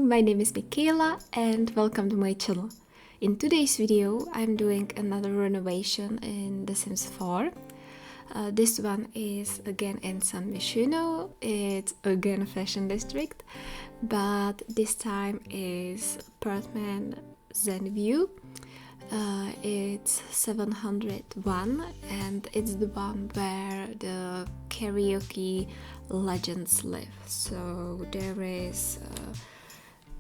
my name is Michaela and welcome to my channel. In today's video I'm doing another renovation in The Sims 4. This one is again in San Myshuno. It's again a fashion district, but this time is apartment Zen View. It's 701 and it's the one where the karaoke legends live. So there is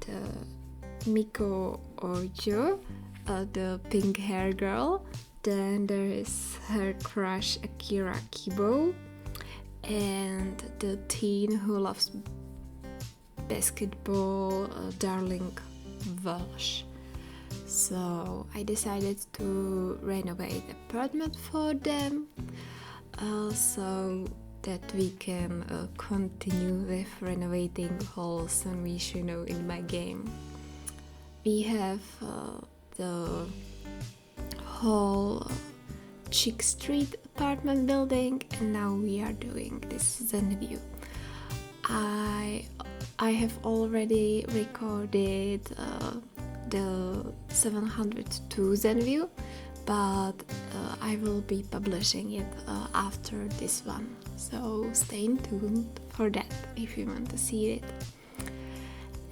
the Miko Ojo, the pink hair girl. Then there is her crush Akira Kibo and the teen who loves basketball, darling Walsh. So I decided to renovate the apartment for them so that we can continue with renovating whole Zen View in my game. We have the whole Chick Street apartment building and now we are doing this Zen View. I have already recorded the 702 Zen View, but I will be publishing it after this one, so stay tuned for that if you want to see it.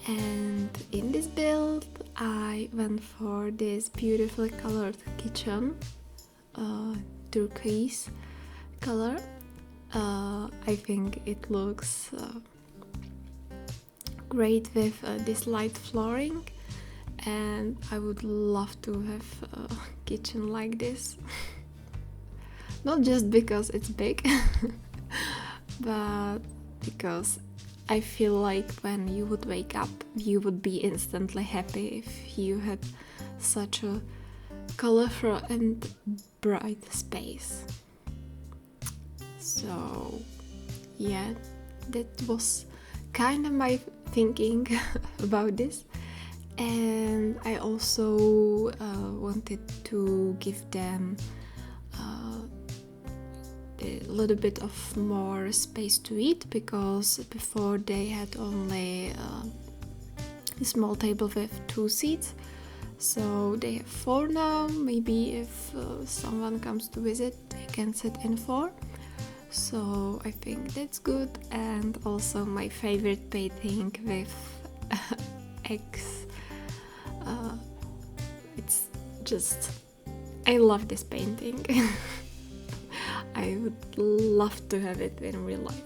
And in this build I went for this beautifully colored kitchen, turquoise color. I think it looks great with this light flooring, and I would love to have a kitchen like this. Not just because it's big, but because I feel like when you would wake up, you would be instantly happy if you had such a colorful and bright space. So yeah, that was kind of my thinking about this. And I also wanted to give them a little bit of more space to eat, because before they had only a small table with 2 seats. So they have 4 now. Maybe if someone comes to visit, they can sit in 4. So I think that's good. And also my favorite painting with eggs. It's just, I love this painting. I would love to have it in real life.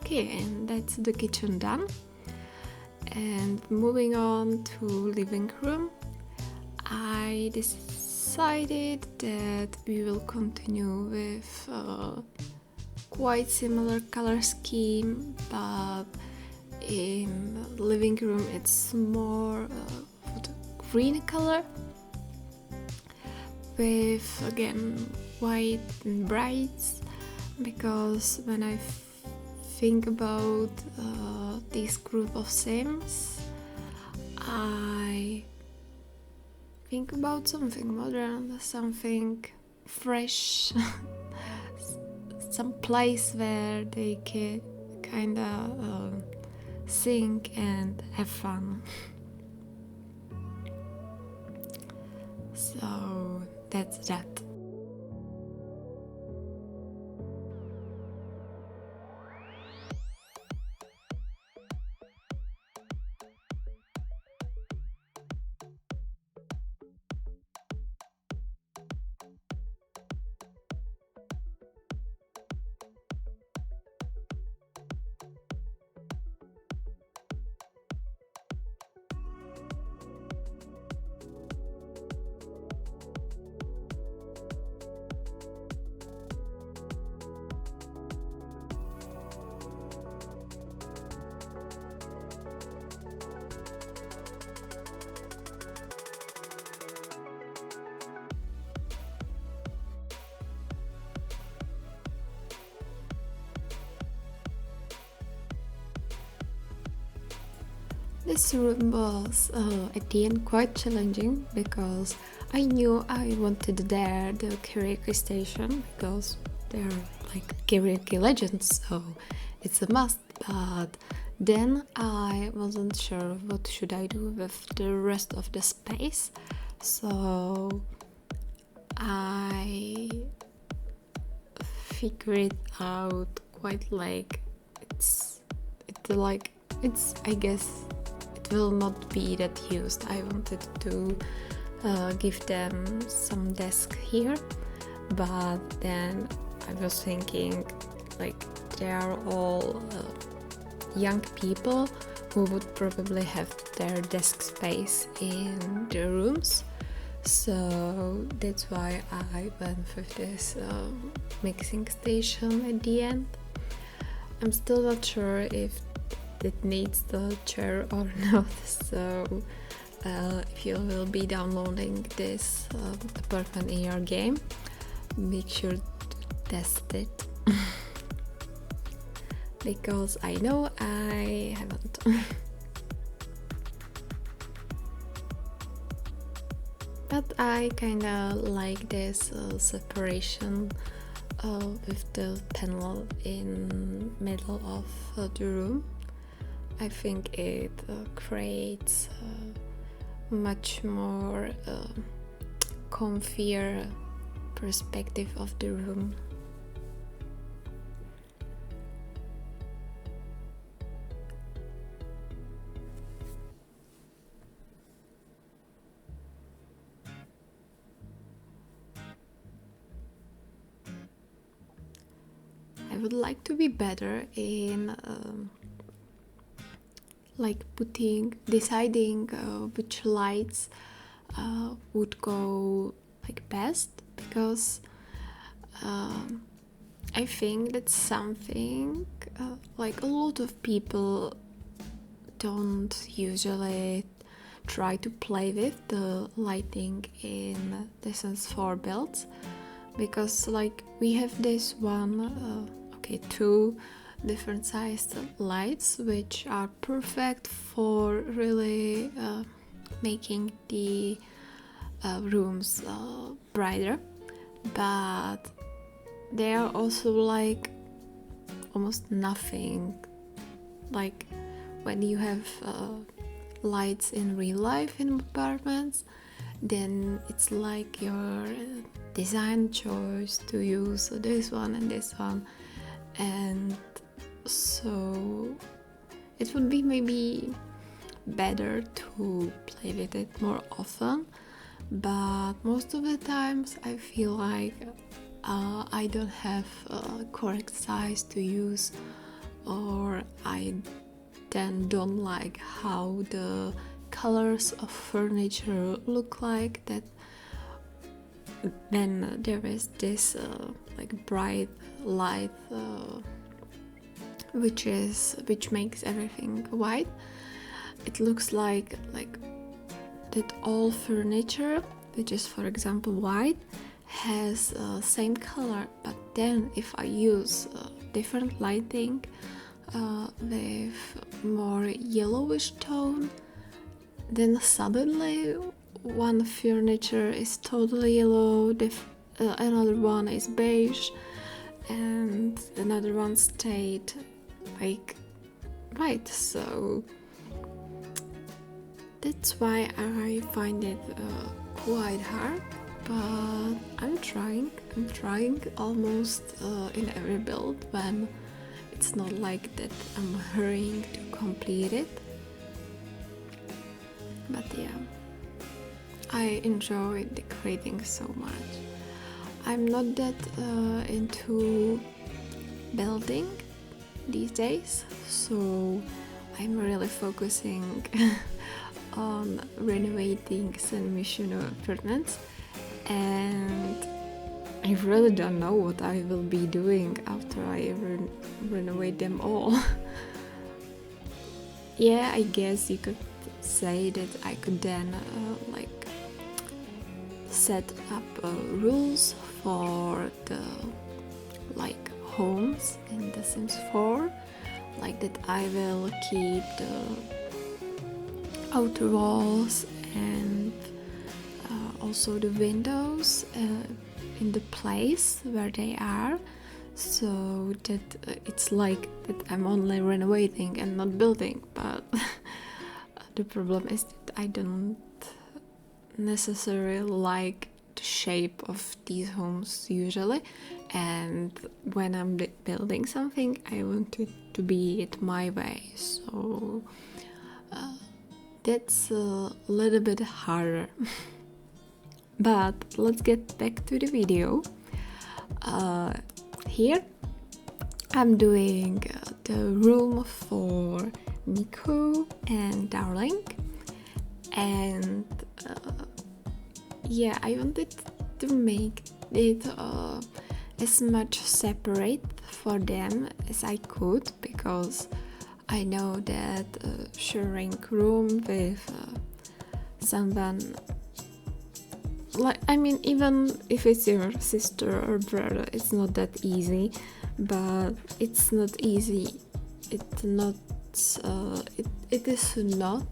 Okay, and that's the kitchen done. And moving on to living room, I decided that we will continue with quite similar color scheme, but in living room it's more green color with again white and brights, because when I think about this group of Sims, I think about something modern, something fresh, some place where they can kinda sing and have fun. So that's that. This room was at the end quite challenging, because I knew I wanted there the karaoke station, because they're like karaoke legends, so it's a must. But Then I wasn't sure what should I do with the rest of the space, so I figured out quite like I guess it will not be that used. I wanted to give them some desk here, but then I was thinking like they are all young people who would probably have their desk space in their rooms, so that's why I went with this mixing station at the end. I'm still not sure if it needs the chair or not, so if you will be downloading this apartment in your game, make sure to test it. Because I know I haven't. But I kinda like this separation with the panel in middle of the room. I think it creates much more comfier perspective of the room. I would like to be better in deciding which lights would go like best, because I think that's something like a lot of people don't usually try to play with the lighting in the Sims 4 builds, because like we have this one two different sized lights which are perfect for really making the rooms brighter, but they are also like almost nothing. Like when you have lights in real life in apartments, then it's like your design choice to use this one and this one, and so it would be maybe better to play with it more often, but most of the times I feel like I don't have a correct size to use, or I then don't like how the colors of furniture look like, that when there is this like bright light which makes everything white, it looks like that all furniture which is for example white has same color, but then if I use different lighting with more yellowish tone, then suddenly one furniture is totally yellow, another one is beige, and another one stayed like white. So that's why I find it quite hard, but I'm trying almost in every build, when it's not like that I'm hurrying to complete it. But yeah, I enjoy decorating so much. I'm not that into building these days, so I'm really focusing on renovating Zen View apartments, and I really don't know what I will be doing after I renovate them all. Yeah, I guess you could say that I could then set up rules for the homes in The Sims 4, like that I will keep the outer walls and also the windows in the place where they are, so that it's like that I'm only renovating and not building. But the problem is that I don't necessarily like the shape of these homes usually, and when I'm building something I want it to be it my way, so that's a little bit harder. But let's get back to the video. Here I'm doing the room for Nico and Darling, and yeah, I wanted to make it as much separate for them as I could, because I know that sharing room with someone, like, I mean, even if it's your sister or brother, it's not that easy. But it's not easy. It is not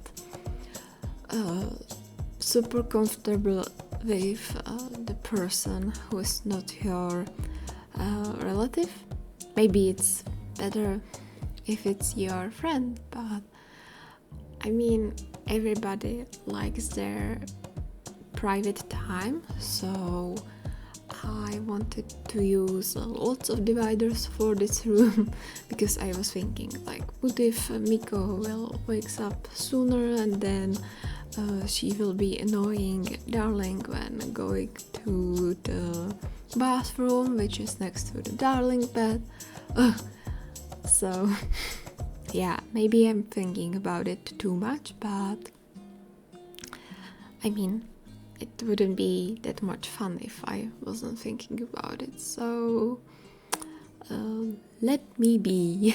super comfortable with the person who is not your relative. Maybe it's better if it's your friend, but I mean, everybody likes their private time, so I wanted to use lots of dividers for this room because I was thinking, like, what if Miko will wakes up sooner and then she will be annoying Darling when going to the bathroom, which is next to the Darling bed. So yeah, maybe I'm thinking about it too much, but I mean, it wouldn't be that much fun if I wasn't thinking about it. So let me be.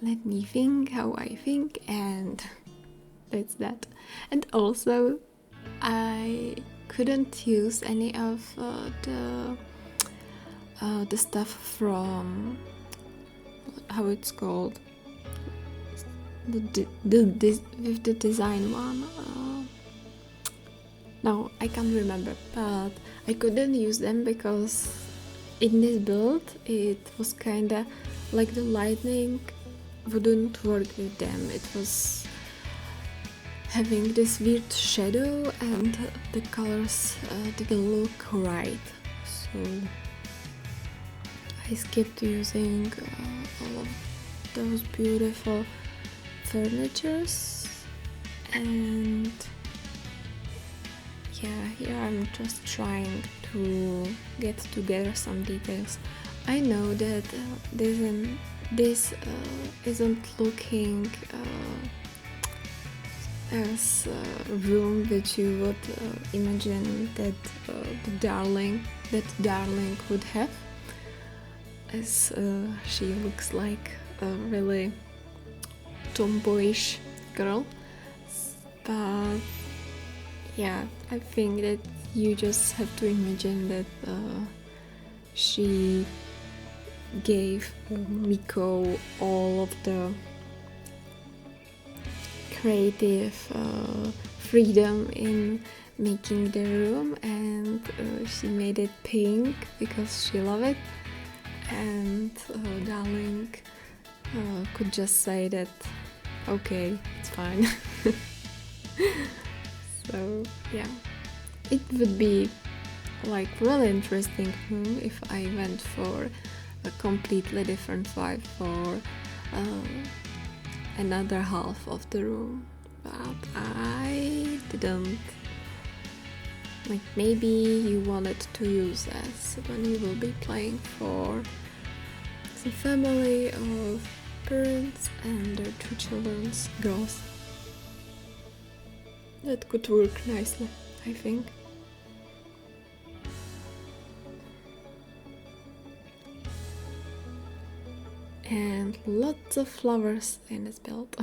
Let me think how I think, and that's that. And also, I couldn't use any of the stuff from, how it's called, with the design one. No, I can't remember, but I couldn't use them because in this build it was kinda like the lighting wouldn't work with them. It was having this weird shadow and the colors didn't look right. So I skipped using all of those beautiful furnitures, and yeah, here I'm just trying to get together some details. I know that this isn't looking as a room that you would imagine that Darling would have, as she looks like a really tomboyish girl. But yeah, I think that you just have to imagine that she gave Miko all of the creative freedom in making the room, and she made it pink because she loved it, and Darling could just say that okay, it's fine. So yeah, it would be like really interesting room if I went for a completely different vibe for another half of the room, but I didn't. Like, maybe you wanted to use as when you will be playing for the family of parents and their 2 children's girls. That could work nicely, I think. And lots of flowers in this build,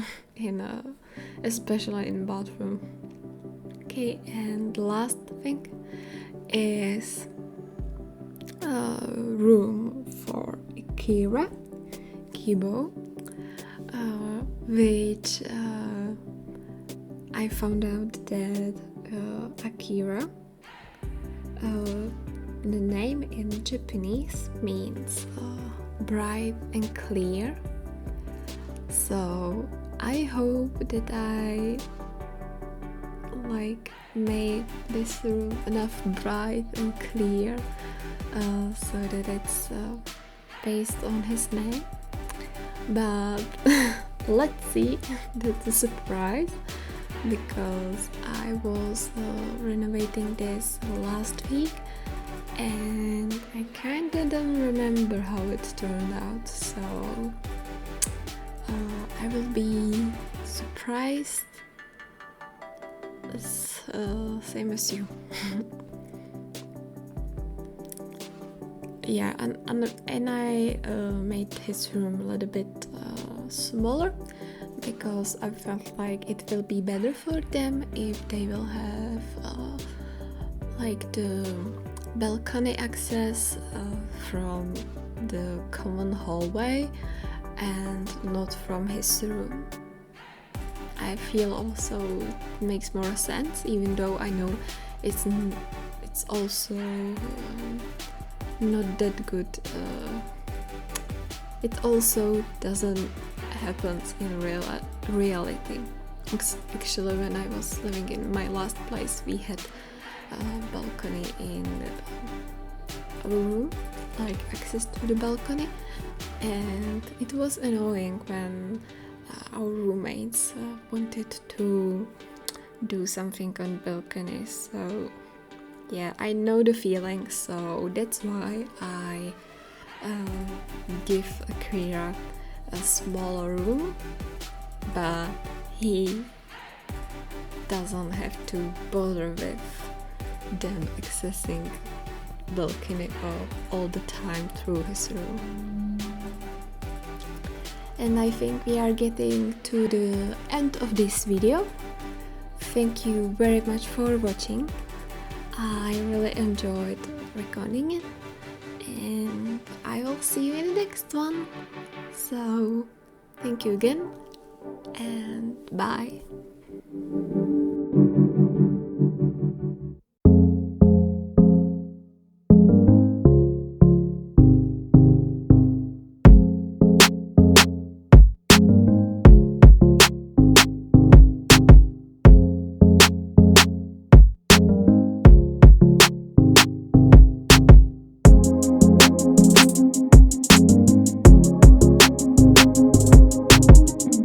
especially in bathroom. Okay, and the last thing is a room for Kibo, which I found out that Akira the name in Japanese means bright and clear. So I hope that I made this room enough bright and clear so that it's based on his name. But let's see, that's a surprise, because I was renovating this last week and I kinda don't remember how it turned out, so I will be surprised, same as you. Yeah, and I made his room a little bit smaller, because I felt like it will be better for them if they will have the balcony access from the common hallway and not from his room. I feel also it makes more sense, even though I know it's also not that good. It also doesn't happen in reality. Actually, when I was living in my last place, we had a balcony in our room, access to the balcony, and it was annoying when our roommates wanted to do something on balconies. So yeah, I know the feeling, so that's why I give Akira a smaller room, but he doesn't have to bother with them accessing balcony all the time through his room. And I think we are getting to the end of this video. Thank you very much for watching. I really enjoyed recording it, and I will see you in the next one. So thank you again, and bye.